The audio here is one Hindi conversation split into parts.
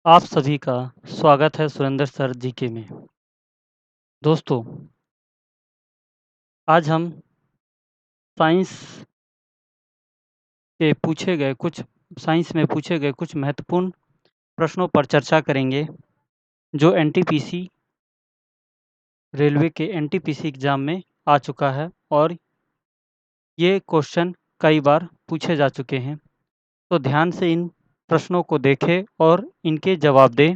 आप सभी का स्वागत है सुरेंद्र सर जीके में। दोस्तों, आज हम साइंस के पूछे गए कुछ साइंस में पूछे गए कुछ महत्वपूर्ण प्रश्नों पर चर्चा करेंगे, जो एनटीपीसी रेलवे के एनटीपीसी एग्ज़ाम में आ चुका है और ये क्वेश्चन कई बार पूछे जा चुके हैं। तो ध्यान से इन प्रश्नों को देखें और इनके जवाब दें।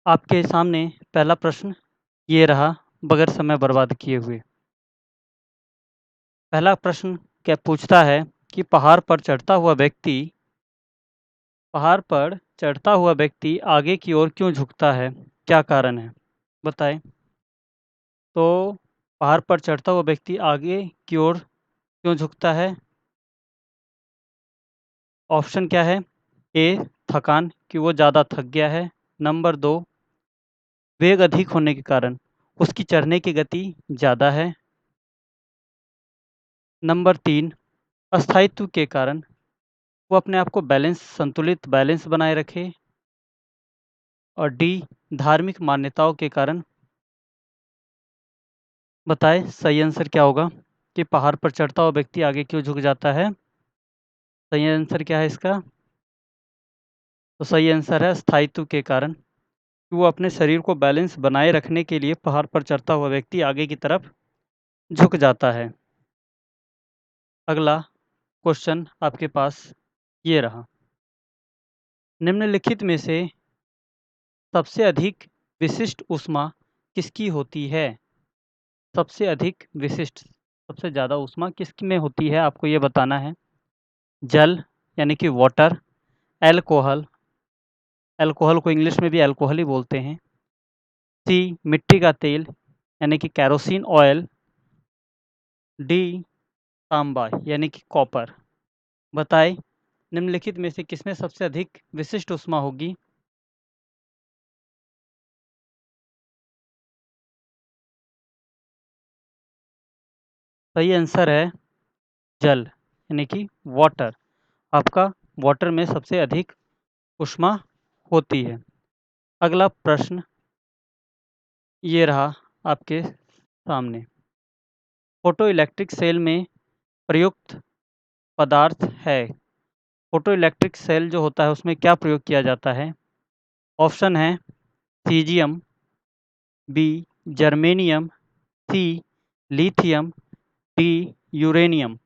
आपके सामने पहला प्रश्न ये रहा, बगैर समय बर्बाद किए हुए। पहला प्रश्न क्या पूछता है कि पहाड़ पर चढ़ता हुआ व्यक्ति आगे की ओर क्यों झुकता है? क्या कारण है? बताएं। तो पहाड़ पर चढ़ता हुआ व्यक्ति आगे की ओर क्यों झुकता है? ऑप्शन क्या है? ए, थकान, कि वो ज़्यादा थक गया है। नंबर 2, वेग अधिक होने के कारण, उसकी चढ़ने की गति ज़्यादा है। नंबर 3, अस्थायित्व के कारण, वो अपने आप को संतुलित बैलेंस बनाए रखे। और डी, धार्मिक मान्यताओं के कारण। बताएं सही आंसर क्या होगा कि पहाड़ पर चढ़ता हुआ व्यक्ति आगे क्यों झुक जाता है? सही आंसर क्या है इसका? तो सही आंसर है स्थायित्व के कारण, कि वो अपने शरीर को बैलेंस बनाए रखने के लिए पहाड़ पर चढ़ता हुआ व्यक्ति आगे की तरफ झुक जाता है। अगला क्वेश्चन आपके पास ये रहा। निम्नलिखित में से सबसे अधिक विशिष्ट ऊष्मा किसकी होती है? सबसे अधिक विशिष्ट, सबसे ज़्यादा ऊष्मा किस में होती है, आपको ये बताना है। जल यानी कि वाटर, एल्कोहल, एल्कोहल को इंग्लिश में भी एल्कोहल ही बोलते हैं। सी, मिट्टी का तेल यानी कि केरोसिन ऑयल। डी, तांबा यानी कि कॉपर। बताएं निम्नलिखित में से किसमें सबसे अधिक विशिष्ट ऊष्मा होगी? सही आंसर है जल यानी कि वाटर। आपका वाटर में सबसे अधिक ऊष्मा होती है। अगला प्रश्न ये रहा आपके सामने। फोटो इलेक्ट्रिक सेल में प्रयुक्त पदार्थ है। फोटो इलेक्ट्रिक सेल जो होता है उसमें क्या प्रयोग किया जाता है? ऑप्शन है सीजियम, बी, जर्मेनियम, सी, लिथियम, डी, यूरेनियम।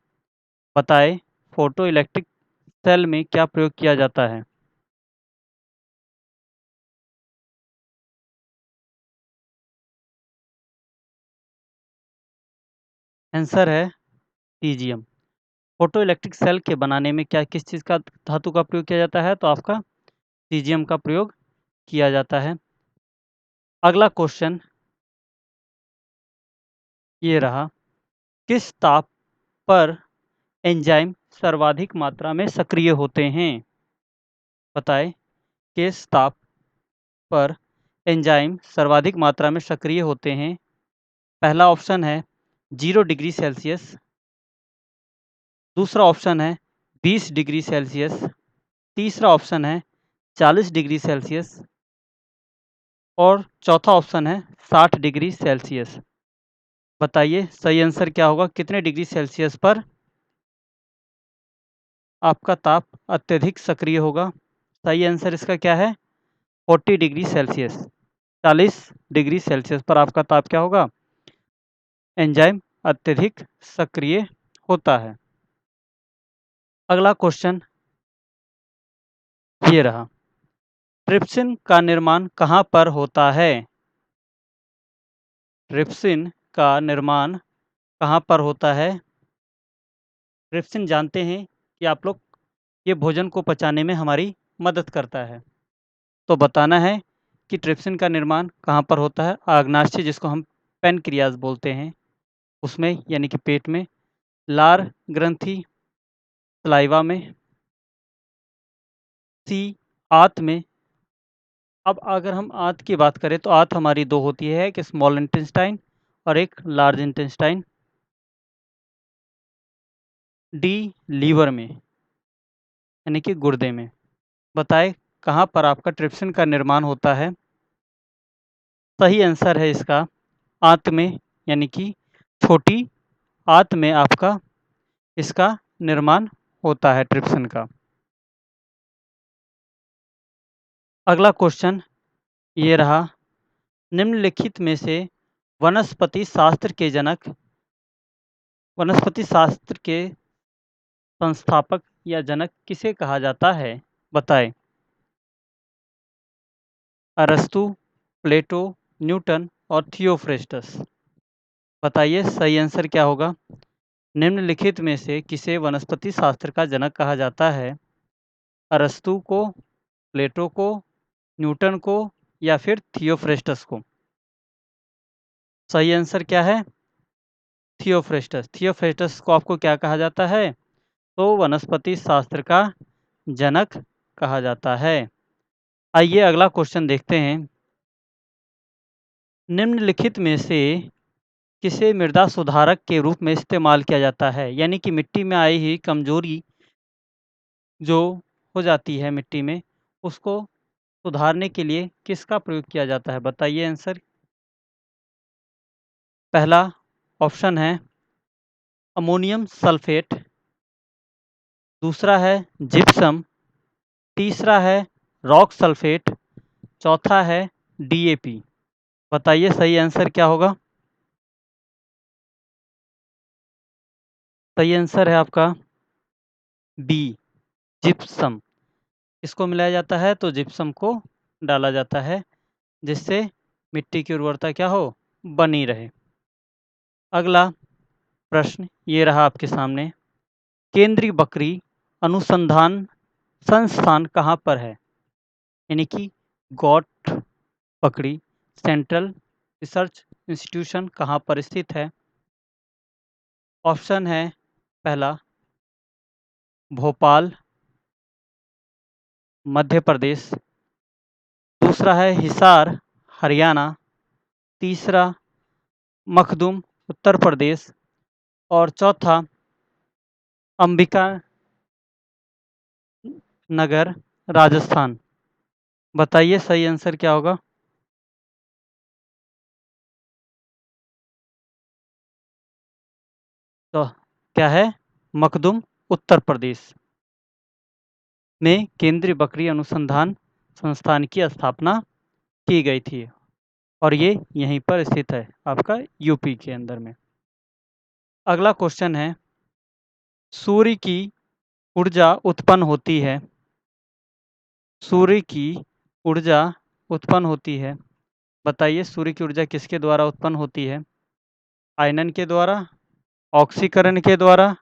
बताएं फोटो इलेक्ट्रिक सेल में क्या प्रयोग किया जाता है? आंसर है सीजियम। फोटो इलेक्ट्रिक सेल के बनाने में क्या किस चीज़ का धातु का प्रयोग किया जाता है? तो आपका सीजियम का प्रयोग किया जाता है। अगला क्वेश्चन ये रहा, किस ताप पर एंजाइम सर्वाधिक मात्रा में सक्रिय होते हैं? बताएं किस ताप पर एंजाइम सर्वाधिक मात्रा में सक्रिय होते हैं? पहला ऑप्शन है 0 डिग्री सेल्सियस। दूसरा ऑप्शन है 20 डिग्री सेल्सियस। तीसरा ऑप्शन है 40 डिग्री सेल्सियस। और चौथा ऑप्शन है 60 डिग्री सेल्सियस। बताइए सही आंसर क्या होगा, कितने डिग्री सेल्सियस पर आपका ताप अत्यधिक सक्रिय होगा? सही आंसर इसका क्या है? 40 डिग्री सेल्सियस। 40 डिग्री सेल्सियस पर आपका ताप क्या होगा? एंजाइम अत्यधिक सक्रिय होता है। अगला क्वेश्चन ये रहा, ट्रिप्सिन का निर्माण कहाँ पर होता है? ट्रिप्सिन का निर्माण कहाँ पर होता है? ट्रिप्सिन जानते हैं कि आप लोग, ये भोजन को पचाने में हमारी मदद करता है। तो बताना है कि ट्रिप्सिन का निर्माण कहाँ पर होता है? आग्नाशय, जिसको हम पैनक्रियाज बोलते हैं, उसमें यानी कि पेट में। लार ग्रंथि, सलाइवा में। सी, आंत में। अब अगर हम आंत की बात करें तो आंत हमारी दो होती है, एक स्मॉल इंटेस्टाइन और एक लार्ज इंटेस्टाइन। डी, लीवर में यानी कि गुर्दे में। बताएं कहाँ पर आपका ट्रिप्सिन का निर्माण होता है। सही आंसर है इसका आंत में, यानी कि छोटी आंत में आपका इसका निर्माण होता है ट्रिप्सिन का। अगला क्वेश्चन ये रहा, निम्नलिखित में से वनस्पति शास्त्र के जनक, वनस्पति शास्त्र के संस्थापक या जनक किसे कहा जाता है? बताएं। अरस्तु, प्लेटो, न्यूटन और थियोफ्रेस्टस। बताइए सही आंसर क्या होगा। निम्नलिखित में से किसे वनस्पति शास्त्र का जनक कहा जाता है? अरस्तु को, प्लेटो को, न्यूटन को या फिर थियोफ्रेस्टस को? सही आंसर क्या है? थियोफ्रेस्टस। थियोफ्रेस्टस को आपको क्या कहा जाता है? तो वनस्पति शास्त्र का जनक कहा जाता है। आइए अगला क्वेश्चन देखते हैं। निम्नलिखित में से किसे मृदा सुधारक के रूप में इस्तेमाल किया जाता है? यानी कि मिट्टी में आई हुई कमजोरी जो हो जाती है मिट्टी में, उसको सुधारने के लिए किसका प्रयोग किया जाता है? बताइए आंसर। पहला ऑप्शन है अमोनियम सल्फेट, दूसरा है जिप्सम, तीसरा है रॉक सल्फेट, चौथा है डीएपी। बताइए सही आंसर क्या होगा। सही आंसर है आपका बी, जिप्सम। इसको मिलाया जाता है तो जिप्सम को डाला जाता है, जिससे मिट्टी की उर्वरता क्या हो, बनी रहे। अगला प्रश्न ये रहा आपके सामने, केंद्रीय बकरी अनुसंधान संस्थान कहाँ पर है? यानी कि गॉट बकरी सेंट्रल रिसर्च इंस्टीट्यूशन कहाँ पर स्थित है? ऑप्शन है पहला भोपाल मध्य प्रदेश, दूसरा है हिसार हरियाणा, तीसरा मखदूम उत्तर प्रदेश और चौथा अंबिका नगर राजस्थान। बताइए सही आंसर क्या होगा। तो क्या है? मखदूम उत्तर प्रदेश में केंद्रीय बकरी अनुसंधान संस्थान की स्थापना की गई थी और ये यहीं पर स्थित है आपका यूपी के अंदर में। अगला क्वेश्चन है, सूर्य की ऊर्जा उत्पन्न होती है, सूर्य की ऊर्जा उत्पन्न होती है, बताइए सूर्य की ऊर्जा किसके द्वारा उत्पन्न होती है? आयनन के द्वारा, ऑक्सीकरण के द्वारा,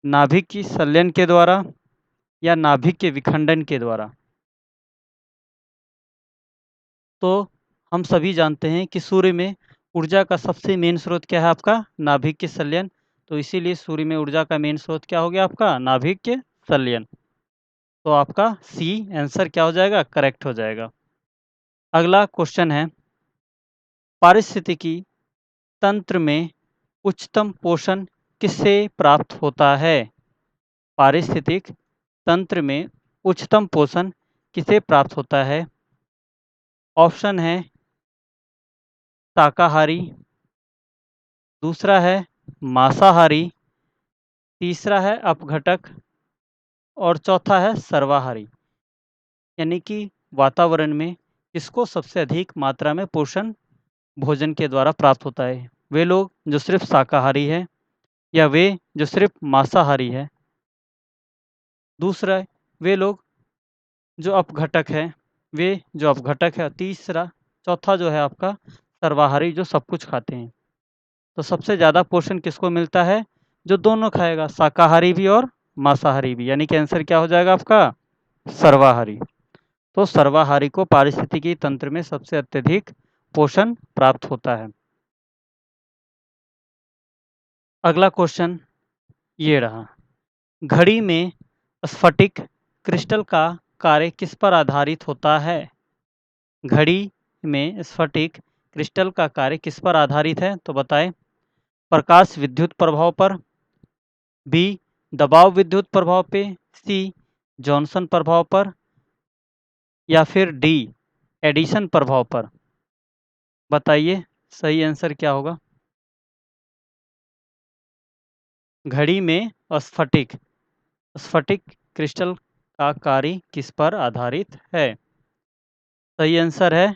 नाभिक की संलयन के द्वारा या नाभिक के विखंडन के द्वारा? तो हम सभी जानते हैं कि सूर्य में ऊर्जा का सबसे मेन स्रोत क्या है? आपका नाभिक के संलयन। तो इसीलिए सूर्य में ऊर्जा का मेन स्रोत क्या हो गया? आपका नाभिक के संलयन। तो आपका सी आंसर क्या हो जाएगा? करेक्ट हो जाएगा। अगला क्वेश्चन है, पारिस्थितिकी तंत्र में उच्चतम पोषण किससे प्राप्त होता है? पारिस्थितिक तंत्र में उच्चतम पोषण किसे प्राप्त होता है? ऑप्शन है शाकाहारी, दूसरा है मांसाहारी, तीसरा है अपघटक और चौथा है सर्वाहारी। यानी कि वातावरण में किसको सबसे अधिक मात्रा में पोषण भोजन के द्वारा प्राप्त होता है? वे लोग जो सिर्फ शाकाहारी है या वे जो सिर्फ मांसाहारी है? दूसरा वे लोग जो अपघटक है, वे जो अपघटक है। तीसरा चौथा जो है आपका सर्वाहारी, जो सब कुछ खाते हैं। तो सबसे ज़्यादा पोषण किसको मिलता है? जो दोनों खाएगा, शाकाहारी भी और मांसाहारी भी। यानी कि आंसर क्या हो जाएगा आपका? सर्वाहारी। तो सर्वाहारी को पारिस्थितिकी तंत्र में सबसे अत्यधिक पोषण प्राप्त होता है। अगला क्वेश्चन ये रहा, घड़ी में स्फटिक क्रिस्टल का कार्य किस पर आधारित होता है? घड़ी में स्फटिक क्रिस्टल का कार्य किस पर आधारित है? तो बताएं। प्रकाश विद्युत प्रभाव पर, बी दबाव विद्युत प्रभाव पे, सी जॉनसन प्रभाव पर या फिर डी एडिशन प्रभाव पर? बताइए सही आंसर क्या होगा? घड़ी में स्फटिक स्फटिक क्रिस्टल का कार्य किस पर आधारित है? सही आंसर है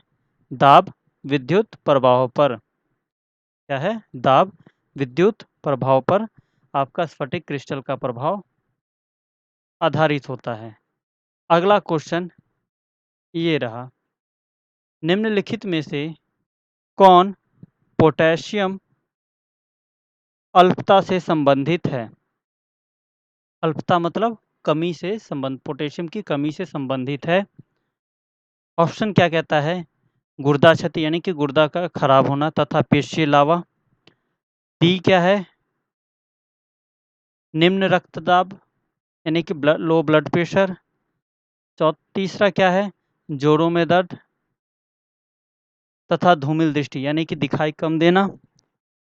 दाब विद्युत प्रभाव पर। क्या है? दाब विद्युत प्रभाव पर आपका स्फटिक क्रिस्टल का प्रभाव आधारित होता है। अगला क्वेश्चन ये रहा, निम्नलिखित में से कौन पोटेशियम अल्पता से संबंधित है? अल्पता मतलब कमी से संबंध, पोटेशियम की कमी से संबंधित है। ऑप्शन क्या कहता है? गुर्दा क्षति यानी कि गुर्दा का खराब होना तथा पेशीय लावा। डी क्या है? निम्न रक्तदाब यानी कि लो ब्लड प्रेशर। तीसरा क्या है? जोड़ों में दर्द तथा धूमिल दृष्टि यानी कि दिखाई कम देना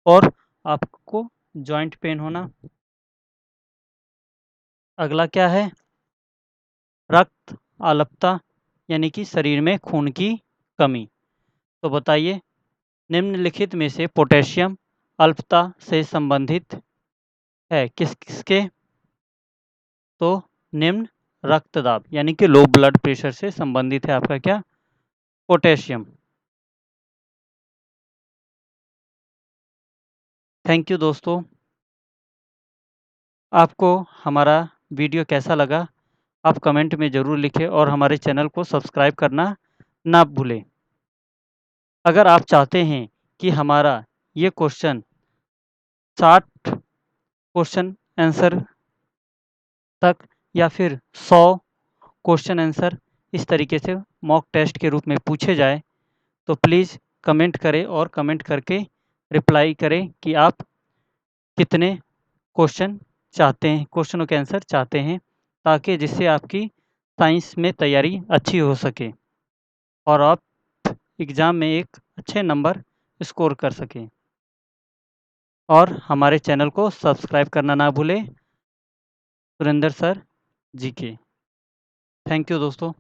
और आपको जॉइंट पेन होना। अगला क्या है? रक्त अल्पता यानी कि शरीर में खून की कमी। तो बताइए निम्नलिखित में से पोटेशियम अल्पता से संबंधित है किस किसके? तो निम्न रक्तदाब यानी कि लो ब्लड प्रेशर से संबंधित है आपका क्या? पोटेशियम। थैंक यू दोस्तों। आपको हमारा वीडियो कैसा लगा आप कमेंट में ज़रूर लिखें और हमारे चैनल को सब्सक्राइब करना ना भूलें। अगर आप चाहते हैं कि हमारा ये क्वेश्चन 60 क्वेश्चन आंसर तक या फिर 100 क्वेश्चन आंसर इस तरीके से मॉक टेस्ट के रूप में पूछे जाए तो प्लीज़ कमेंट करें और कमेंट करके रिप्लाई करें कि आप कितने क्वेश्चन चाहते हैं, क्वेश्चनों के आंसर चाहते हैं, ताकि जिससे आपकी साइंस में तैयारी अच्छी हो सके और आप एग्ज़ाम में एक अच्छे नंबर स्कोर कर सकें। और हमारे चैनल को सब्सक्राइब करना ना भूलें। सुरेंद्र सर जी के। थैंक यू दोस्तों।